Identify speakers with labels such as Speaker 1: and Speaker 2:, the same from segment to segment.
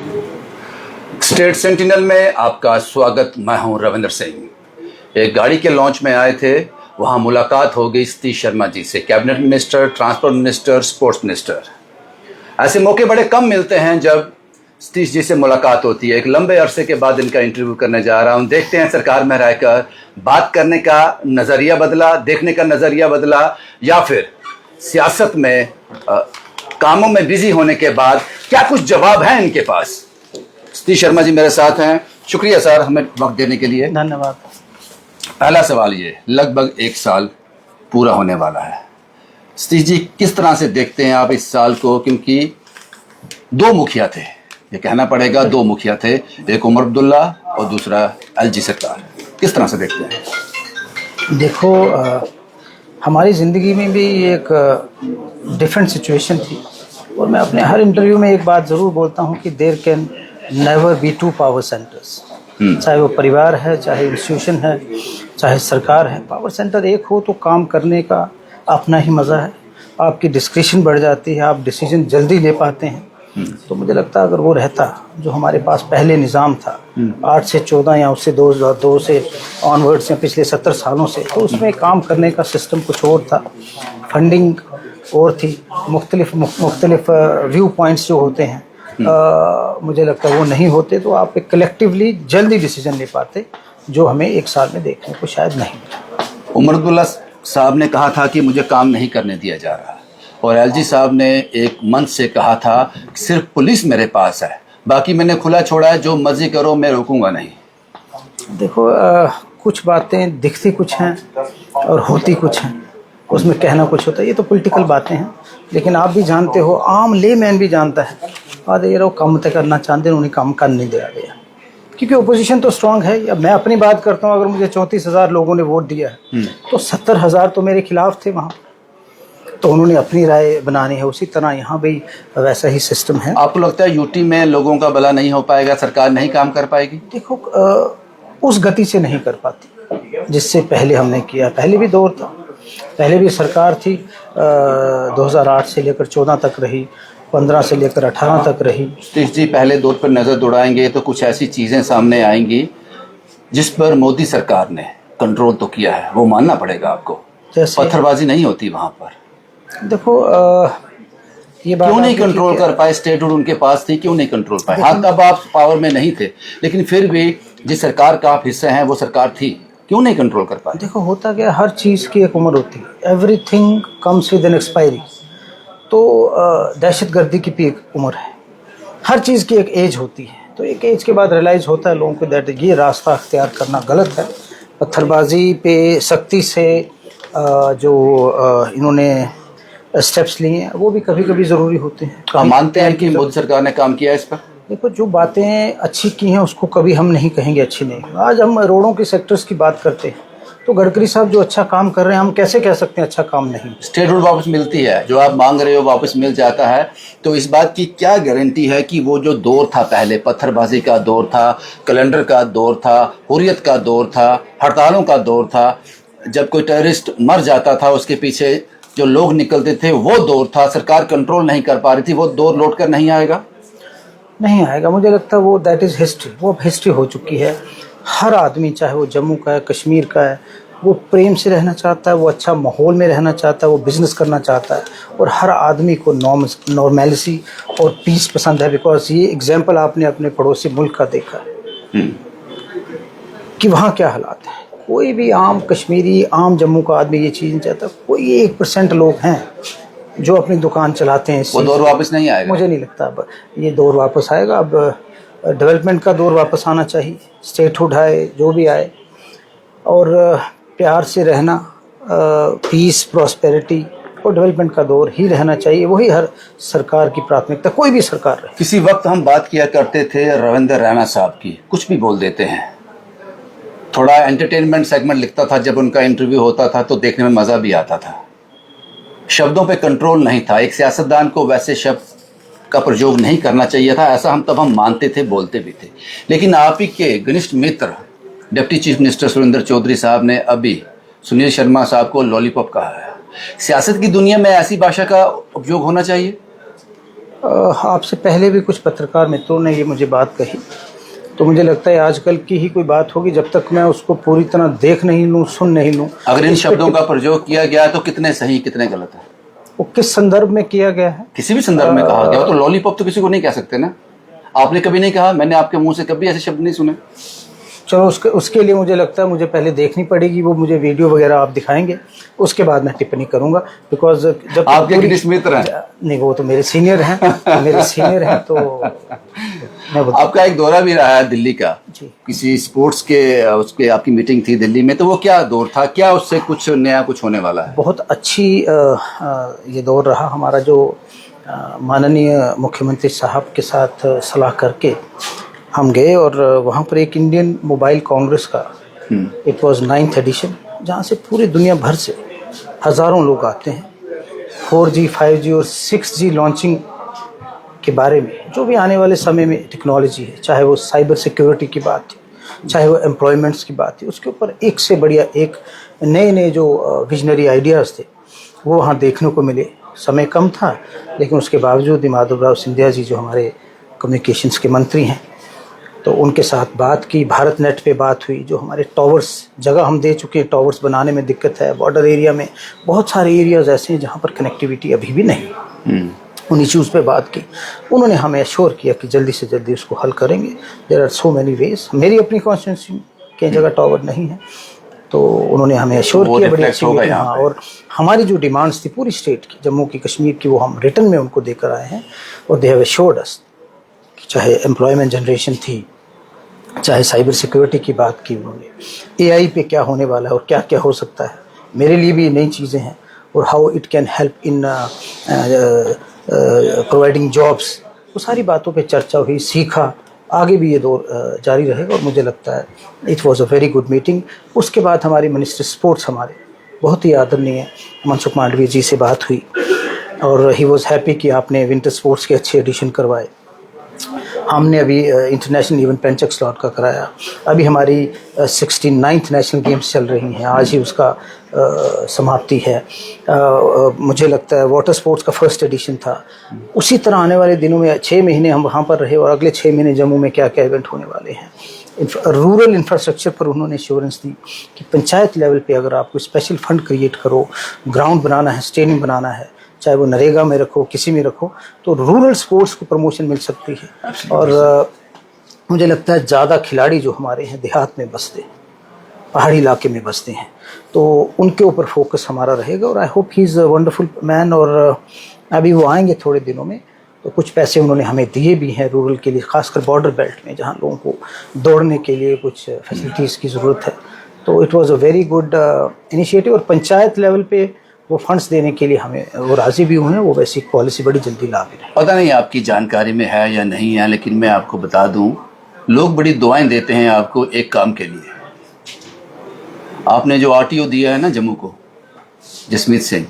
Speaker 1: State sentinel में आपका स्वागत। मैं हूं रविंद्र सिंह। एक गाड़ी के लॉन्च में आए थे, वहां मुलाकात हो गई सतीश शर्मा जी से, cabinet minister, transport minister, sports minister. ऐसे मौके बड़े कम मिलते हैं जब सतीश जी से मुलाकात होती है। एक लंबे अरसे के बाद इनका इंटरव्यू करने जा रहा हूं। देखते हैं सरकार में रहकर बात करने का नज़रिया बदला, देखने का नज़रिया बदला, या फिर सियासत में कामों में बिजी होने के बाद क्या कुछ जवाब है इनके पास। सतीश शर्मा जी मेरे साथ हैं। शुक्रिया सर हमें वक्त देने के लिए।
Speaker 2: धन्यवाद।
Speaker 1: पहला सवाल ये, लगभग 1 साल पूरा होने वाला है। सतीश जी किस तरह से देखते हैं आप इस साल को, क्योंकि 2 मुखिया थे, ये कहना पड़ेगा 2 मुखिया थे, एक उमर अब्दुल्ला और दूसरा एलजी सरकार। किस तरह से देखते हैं?
Speaker 2: देखो, हमारी ज़िंदगी में भी एक डिफरेंट सिचुएशन थी, और मैं अपने हर इंटरव्यू में एक बात ज़रूर बोलता हूँ कि there can never be 2 power centres. चाहे वो परिवार है, चाहे इंस्टीट्यूशन है, चाहे सरकार है, पावर सेंटर एक हो तो काम करने का अपना ही मज़ा है। आपकी डिस्क्रिशन बढ़ जाती है, आप डिसीजन जल्दी ले पाते हैं। तो मुझे लगता है अगर वो रहता जो हमारे पास पहले निज़ाम था 8 से 14 या उससे 2002 से ऑनवर्ड्स या पिछले 70 सालों से, तो उसमें काम करने का सिस्टम कुछ और था, फंडिंग और थी, मुख्तलिफ व्यू पॉइंट्स जो होते हैं मुझे लगता है वो नहीं होते तो आप एक कलेक्टिवली जल्दी डिसीजन ले पाते, जो हमें 1 साल में देखने को शायद नहीं मिला।
Speaker 1: उमर अब्दुल्ला साहब ने कहा था कि मुझे काम नहीं करने दिया जा रहा, और एलजी साहब ने एक मंच से कहा था कि सिर्फ पुलिस मेरे पास है, बाकी मैंने खुला छोड़ा है, जो मर्जी करो मैं रोकूंगा नहीं।
Speaker 2: देखो, कुछ बातें दिखती कुछ हैं और होती कुछ हैं, उसमें कहना कुछ होता है, ये तो पॉलिटिकल बातें हैं। लेकिन आप भी जानते हो, आम लेमैन भी जानता है, और ये लोग काम तय करना चाहते हैं, उन्हें काम कर नहीं दिया गया, क्योंकि ओपोजिशन तो स्ट्रांग है। अब मैं अपनी बात करता हूँ, अगर मुझे 34,000 लोगों ने वोट दिया है तो 70,000 तो मेरे खिलाफ थे वहाँ, तो उन्होंने अपनी राय बनानी है। उसी तरह यहाँ भी वैसा ही सिस्टम है।
Speaker 1: आपको लगता है यूटी में लोगों का भला नहीं हो पाएगा, सरकार नहीं काम कर पाएगी?
Speaker 2: देखो, उस गति से नहीं कर पाती जिससे पहले हमने किया। पहले भी दौर था, पहले भी सरकार थी, 2008 से लेकर 14 तक रही, 15 से लेकर 18 तक रही।
Speaker 1: सतीश जी पहले दौर पर नज़र दौड़ाएंगे तो कुछ ऐसी चीज़ें सामने आएंगी जिस पर मोदी सरकार ने कंट्रोल तो किया है, वो मानना पड़ेगा आपको।
Speaker 2: जैसे
Speaker 1: पत्थरबाजी नहीं होती वहाँ पर।
Speaker 2: देखो, ये बात
Speaker 1: क्यों नहीं कंट्रोल कर पाए? स्टेटहुड उनके पास थी, क्यों नहीं कंट्रोल पाए? हाँ, तब आप पावर में नहीं थे, लेकिन फिर भी जिस सरकार का आप हिस्सा हैं वो सरकार थी, क्यों नहीं कंट्रोल कर पाए?
Speaker 2: देखो, होता क्या, हर चीज़ की एक उम्र होती है, everything comes with an expiry. तो दहशतगर्दी की भी एक उम्र है, हर चीज़ की एक एज होती है। तो एक एज के बाद रियलाइज़ होता है लोगों को दैट ये रास्ता अख्तियार करना गलत है। पत्थरबाजी पे सख्ती से जो इन्होंने स्टेप्स लिए हैं वो भी कभी कभी ज़रूरी होते हैं।
Speaker 1: हम मानते हैं कि मोदी सरकार ने काम किया इस पर।
Speaker 2: देखो, जो बातें अच्छी की हैं उसको कभी हम नहीं कहेंगे अच्छी नहीं। आज हम रोडों के सेक्टर्स की बात करते हैं तो गडकरी साहब जो अच्छा काम कर रहे हैं, हम कैसे कह सकते हैं अच्छा काम नहीं?
Speaker 1: स्टेटहुड वापस मिलती है, जो आप मांग रहे हो वापस मिल जाता है, तो इस बात की क्या गारंटी है कि वो जो दौर था पहले, पत्थरबाजी का दौर था, कैलेंडर का दौर था, हुर्रियत का दौर था, हड़तालों का दौर था, जब कोई टेररिस्ट मर जाता था उसके पीछे जो लोग निकलते थे, वो दौर था, सरकार कंट्रोल नहीं कर पा रही थी, वो दौर लौट कर नहीं आएगा?
Speaker 2: नहीं आएगा। मुझे लगता है वो दैट इज़ हिस्ट्री, वो अब हिस्ट्री हो चुकी है। हर आदमी, चाहे वो जम्मू का है, कश्मीर का है, वो प्रेम से रहना चाहता है, वो अच्छा माहौल में रहना चाहता है, वो बिज़नेस करना चाहता है, और हर आदमी को नॉर्मेलिटी और पीस पसंद है। बिकॉज ये एग्जाम्पल आपने अपने पड़ोसी मुल्क का देखा है कि वहाँ क्या हालात हैं। कोई भी आम कश्मीरी, आम जम्मू का आदमी ये चीज़ नहीं चाहता। कोई 1% लोग हैं जो अपनी दुकान चलाते हैं।
Speaker 1: वो दौर वापस नहीं आएगा?
Speaker 2: मुझे नहीं लगता अब ये दौर वापस आएगा। अब डेवलपमेंट का दौर वापस आना चाहिए, स्टेटहुड आए, जो भी आए, और प्यार से रहना, पीस, प्रॉस्पेरिटी और डेवलपमेंट का दौर ही रहना चाहिए। वही हर सरकार की प्राथमिकता, कोई भी सरकार रहे।
Speaker 1: किसी वक्त हम बात किया करते थे रविंद्र रैना साहब की, कुछ भी बोल देते हैं, थोड़ा एंटरटेनमेंट सेगमेंट लिखता था, जब उनका इंटरव्यू होता था तो देखने में मज़ा भी आता था। शब्दों पे कंट्रोल नहीं था, एक सियासतदान को वैसे शब्द का प्रयोग नहीं करना चाहिए था, ऐसा हम मानते थे, बोलते भी थे। लेकिन आप ही के घनिष्ठ मित्र deputy chief minister Surendra Chaudhary साहब ने अभी सुनील शर्मा साहब को लॉलीपॉप कहा है। सियासत की दुनिया में ऐसी भाषा का उपयोग होना चाहिए?
Speaker 2: आपसे पहले भी कुछ पत्रकार मित्रों ने ये मुझे बात कही, तो मुझे लगता है आजकल की ही कोई बात होगी, जब तक मैं उसको पूरी तरह देख नहीं लूँ, सुन नहीं लूँ।
Speaker 1: अगर इन शब्दों का प्रयोग किया गया है तो कितने सही कितने गलत है?
Speaker 2: वो किस संदर्भ में किया गया है?
Speaker 1: किसी भी संदर्भ में कहा गया हो तो लॉलीपॉप तो किसी को नहीं कह सकते ना। आपने कभी नहीं कहा, मैंने आपके मुंह से कभी ऐसे शब्द नहीं सुने।
Speaker 2: चलो उसके लिए मुझे लगता है मुझे पहले देखनी पड़ेगी, वो मुझे वीडियो वगैरह आप दिखाएंगे, उसके बाद मैं टिप्पणी करूंगा। बिकॉज जब
Speaker 1: आपके किस मित्र हैं?
Speaker 2: नहीं, वो तो मेरे सीनियर हैं, मेरे सीनियर हैं, तो मैं
Speaker 1: आपका एक दौरा भी रहा है दिल्ली का, किसी स्पोर्ट्स के उसके आपकी मीटिंग थी दिल्ली में, तो वो क्या दौर था, क्या उससे कुछ नया कुछ होने वाला है?
Speaker 2: बहुत अच्छी ये दौर रहा हमारा, जो माननीय मुख्यमंत्री साहब के साथ सलाह करके हम गए, और वहाँ पर एक इंडियन मोबाइल कांग्रेस का इट वाज 9th एडिशन, जहाँ से पूरी दुनिया भर से हज़ारों लोग आते हैं 4G 5G और 6G लॉन्चिंग के बारे में, जो भी आने वाले समय में टेक्नोलॉजी है, चाहे वो साइबर सिक्योरिटी की बात थी, चाहे वो एम्प्लॉयमेंट्स की बात थी, उसके ऊपर एक से बढ़िया एक नए नए जो विजनरी आइडियाज़ थे वो वहाँ देखने को मिले। समय कम था, लेकिन उसके बावजूद भी माधवराव सिंधिया जी जो हमारे कम्युनिकेशंस के मंत्री हैं, तो उनके साथ बात की, भारत नेट पे बात हुई, जो हमारे टावर्स जगह हम दे चुके हैं, टावर्स बनाने में दिक्कत है, बॉर्डर एरिया में बहुत सारे एरियाज़ ऐसे हैं जहाँ पर कनेक्टिविटी अभी भी नहीं, उन इश्यूज़ पे बात की। उन्होंने हमें एश्योर किया कि जल्दी से जल्दी उसको हल करेंगे। There are so many ways. मेरी अपनी कॉन्स्टिट्यूंसी में कई जगह टावर नहीं है, तो उन्होंने हमें एश्योर किया बड़ी अच्छी मीटिंग। हाँ, और हमारी जो डिमांड्स थी पूरी स्टेट की, जम्मू की, कश्मीर की, वो हम रिटर्न में उनको देकर आए हैं, और दे हैव एश्योर्ड अस, चाहे एम्प्लॉयमेंट जनरेशन थी, चाहे साइबर सिक्योरिटी की बात की उन्होंने, AI पे क्या होने वाला है और क्या क्या हो सकता है, मेरे लिए भी नई चीज़ें हैं, और how it can help in providing jobs, वो सारी बातों पे चर्चा हुई, सीखा। आगे भी ये दौर जारी रहेगा, और मुझे लगता है it was a very good meeting. उसके बाद हमारी मिनिस्टर स्पोर्ट्स, हमारे बहुत ही आदरणीय मनसुख मांडविया जी से बात हुई, और ही वाज हैप्पी कि आपने विंटर स्पोर्ट्स के अच्छे एडिशन करवाए। हमने अभी इंटरनेशनल इवेंट पेंचक स्लॉट का कराया, अभी हमारी 69th नेशनल गेम्स चल रही हैं, आज ही उसका समाप्ति है। मुझे लगता है वाटर स्पोर्ट्स का फर्स्ट एडिशन था। उसी तरह आने वाले दिनों में 6 महीने हम वहाँ पर रहे, और अगले 6 महीने जम्मू में क्या क्या इवेंट होने वाले हैं। रूरल इंफ्रास्ट्रक्चर पर उन्होंने एश्योरेंस दी कि पंचायत लेवल पे अगर आपको स्पेशल फंड क्रिएट करो, ग्राउंड बनाना है, स्टेडियम बनाना है, चाहे वो नरेगा में रखो, किसी में रखो, तो रूरल स्पोर्ट्स को प्रमोशन मिल सकती है। और मुझे लगता है ज़्यादा खिलाड़ी जो हमारे हैं देहात में बसते हैं, पहाड़ी इलाके में बसते हैं, तो उनके ऊपर फोकस हमारा रहेगा। और I hope he is a wonderful man. और अभी वो आएंगे थोड़े दिनों में, तो कुछ पैसे उन्होंने हमें दिए भी हैं रूरल के लिए, खासकर बॉर्डर बेल्ट में जहाँ लोगों को दौड़ने के लिए कुछ फैसिलिटीज़ की ज़रूरत है। तो it was a very good initiative, और पंचायत लेवल पे वो फंड्स देने के लिए हमें वो राज़ी भी हुए हैं। वो वैसी पॉलिसी बड़ी जल्दी ला भी रहे हैं।
Speaker 1: पता नहीं आपकी जानकारी में है या नहीं है, लेकिन मैं आपको बता दूं, लोग बड़ी दुआएं देते हैं आपको एक काम के लिए। आपने जो RTO दिया है ना जम्मू को, जसमीत सिंह,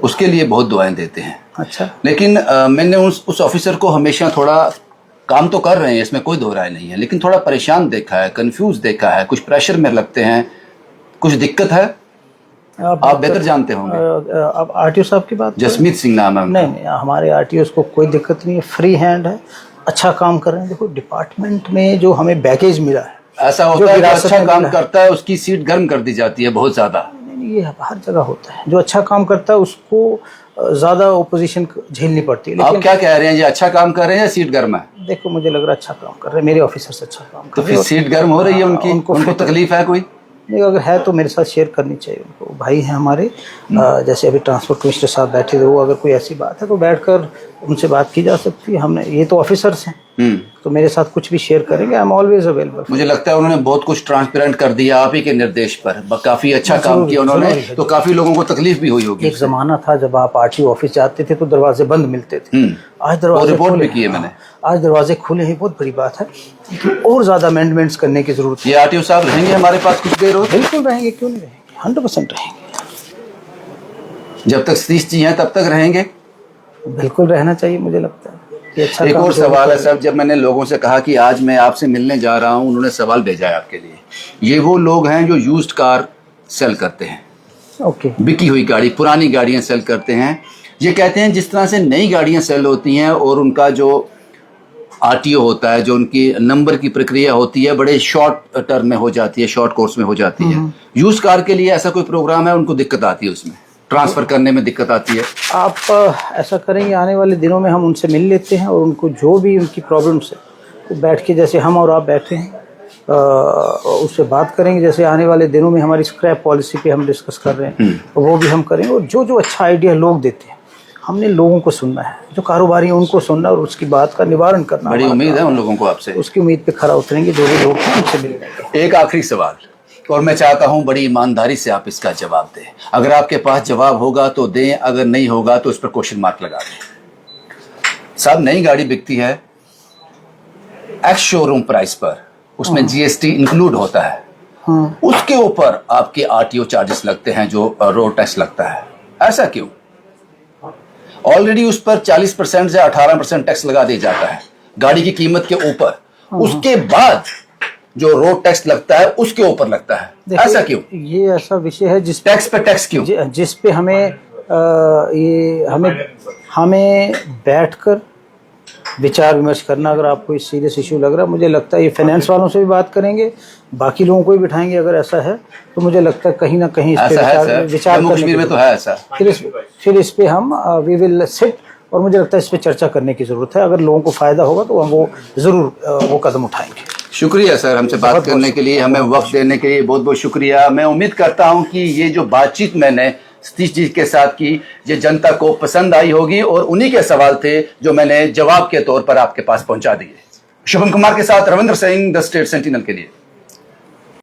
Speaker 1: उसके लिए बहुत दुआएं देते हैं।
Speaker 2: अच्छा।
Speaker 1: लेकिन मैंने उस ऑफिसर को हमेशा थोड़ा, काम तो कर रहे हैं इसमें कोई दो राय नहीं है, लेकिन थोड़ा परेशान देखा है, कंफ्यूज देखा है, कुछ प्रेशर में लगते हैं, कुछ दिक्कत है। आप बेहतर जानते होंगे।
Speaker 2: अब RTO साहब की बात,
Speaker 1: जसमीत सिंह नाम है।
Speaker 2: नहीं, हमारे RTOs को कोई दिक्कत नहीं है, फ्री हैंड है, अच्छा काम कर रहे हैं। देखो, डिपार्टमेंट में जो हमें बैगेज मिला है,
Speaker 1: ऐसा होता है जो अच्छा काम करता है उसकी सीट गर्म कर दी जाती है बहुत ज्यादा।
Speaker 2: नहीं, ये हर जगह होता है, जो अच्छा काम करता है उसको ज्यादा ओपोजिशन झेलनी पड़ती है।
Speaker 1: आप क्या कह रहे हैं, ये अच्छा काम कर रहे हैं या सीट गर्म है?
Speaker 2: देखो, मुझे लग रहा है अच्छा काम कर रहे हैं, मेरे ऑफिसर्स अच्छा काम कर
Speaker 1: रहे हैं। तो फिर सीट गर्म हो रही है उनकी, उनको तकलीफ है कोई?
Speaker 2: नहीं, अगर है तो मेरे साथ शेयर करनी चाहिए उनको, भाई हैं हमारे। जैसे अभी ट्रांसपोर्ट कमिश्नर साहब बैठे थे, वो अगर कोई ऐसी बात है तो बैठकर उनसे बात की जा सकती है। हमने, ये तो ऑफिसर्स हैं, तो मेरे साथ कुछ भी शेयर करेंगे, आई एम ऑलवेज अवेलेबल।
Speaker 1: मुझे लगता है उन्होंने बहुत कुछ ट्रांसपेरेंट कर दिया आप ही के निर्देश पर, काफी अच्छा काम किया उन्होंने, तो काफी लोगों को तकलीफ भी हुई होगी।
Speaker 2: एक जमाना था जब आप RTO ऑफिस जाते थे तो दरवाजे बंद मिलते थे, आज दरवाजे
Speaker 1: रिपोर्ट भी किए मैंने,
Speaker 2: आज दरवाजे खुले हैं, बहुत बड़ी बात है। और ज्यादा अमेंडमेंट्स करने की जरूरत है।
Speaker 1: ये RTO साहब रहेंगे हमारे पास कुछ देर?
Speaker 2: बिल्कुल रहेंगे, क्यों नहीं रहेंगे, 100% रहेंगे।
Speaker 1: जब तक सतीश जी हैं तब तक रहेंगे,
Speaker 2: बिल्कुल रहना चाहिए, मुझे लगता है। अच्छा,
Speaker 1: एक और सवाल है साहब, जब मैंने लोगों से कहा कि आज मैं आपसे मिलने जा रहा हूं, उन्होंने सवाल भेजा है आपके लिए। ये वो लोग हैं जो यूज्ड कार सेल करते हैं,
Speaker 2: ओके,
Speaker 1: बिकी हुई गाड़ी, पुरानी गाड़ियां सेल करते हैं। ये कहते हैं जिस तरह से नई गाड़ियां सेल होती हैं और उनका जो आरटीओ होता है, जो उनकी नंबर की प्रक्रिया होती है, बड़े शॉर्ट टर्म में हो जाती है, शॉर्ट कोर्स में हो जाती है। यूज कार के लिए ऐसा कोई प्रोग्राम है, उनको दिक्कत आती है, उसमें ट्रांसफर करने में दिक्कत आती है?
Speaker 2: आप ऐसा करेंगे, आने वाले दिनों में हम उनसे मिल लेते हैं और उनको जो भी उनकी प्रॉब्लम्स है वो बैठ के, जैसे हम और आप बैठे हैं, उससे बात करेंगे। जैसे आने वाले दिनों में हमारी स्क्रैप पॉलिसी पे हम डिस्कस कर रहे हैं, वो भी हम करेंगे। और जो जो अच्छा आइडिया लोग देते हैं, हमने लोगों को सुनना है, जो कारोबारी हैं उनको सुनना और उसकी बात का निवारण करना।
Speaker 1: बड़ी उम्मीद है उन लोगों को आपसे,
Speaker 2: उसकी उम्मीद पे खरा उतरेंगे जो भी लोग हैं उनसे मिलेंगे।
Speaker 1: एक आखिरी सवाल, और मैं चाहता हूं बड़ी ईमानदारी से आप इसका जवाब दें। अगर आपके पास जवाब होगा तो दें, अगर नहीं होगा तो उस पर क्वेश्चन मार्क लगा दें। साहब, नई गाड़ी बिकती है एक्स शोरूम प्राइस पर, उसमें जीएसटी इंक्लूड होता है, उसके ऊपर आपके आरटीओ चार्जेस लगते हैं, जो रोड टैक्स लगता है। ऐसा क्यों? ऑलरेडी उस पर 40% से 18% टैक्स लगा दिया जाता है गाड़ी की कीमत के ऊपर, उसके बाद जो रोड टैक्स लगता है उसके ऊपर लगता है। ऐसा क्यों?
Speaker 2: ये ऐसा विषय है जिस
Speaker 1: टैक्स पे टैक्स क्यों?
Speaker 2: जिस पे हमें बैठकर विचार विमर्श करना। अगर आपको इस सीरियस इशू लग रहा है, मुझे लगता है ये फाइनेंस वालों से भी बात करेंगे, बाकी लोगों को भी बिठाएंगे। अगर ऐसा है तो मुझे लगता है कहीं ना कहीं इस पे विचार
Speaker 1: जम्मू कश्मीर में तो है ऐसा।
Speaker 2: फिर इस पे हम वी विल सिट, और मुझे लगता है इस पे चर्चा करने की जरूरत है। अगर लोगों को फायदा होगा तो हम वो जरूर वो कदम उठाएंगे।
Speaker 1: शुक्रिया सर, हमसे बात करने के लिए, हमें वक्त देने के लिए बहुत बहुत शुक्रिया। मैं उम्मीद करता हूं कि ये जो बातचीत मैंने सतीश जी के साथ की, ये जनता को पसंद आई होगी, और उन्हीं के सवाल थे जो मैंने जवाब के तौर पर आपके पास पहुंचा दिए। शुभम कुमार के साथ Ravindra Singh, the state sentinel के लिए।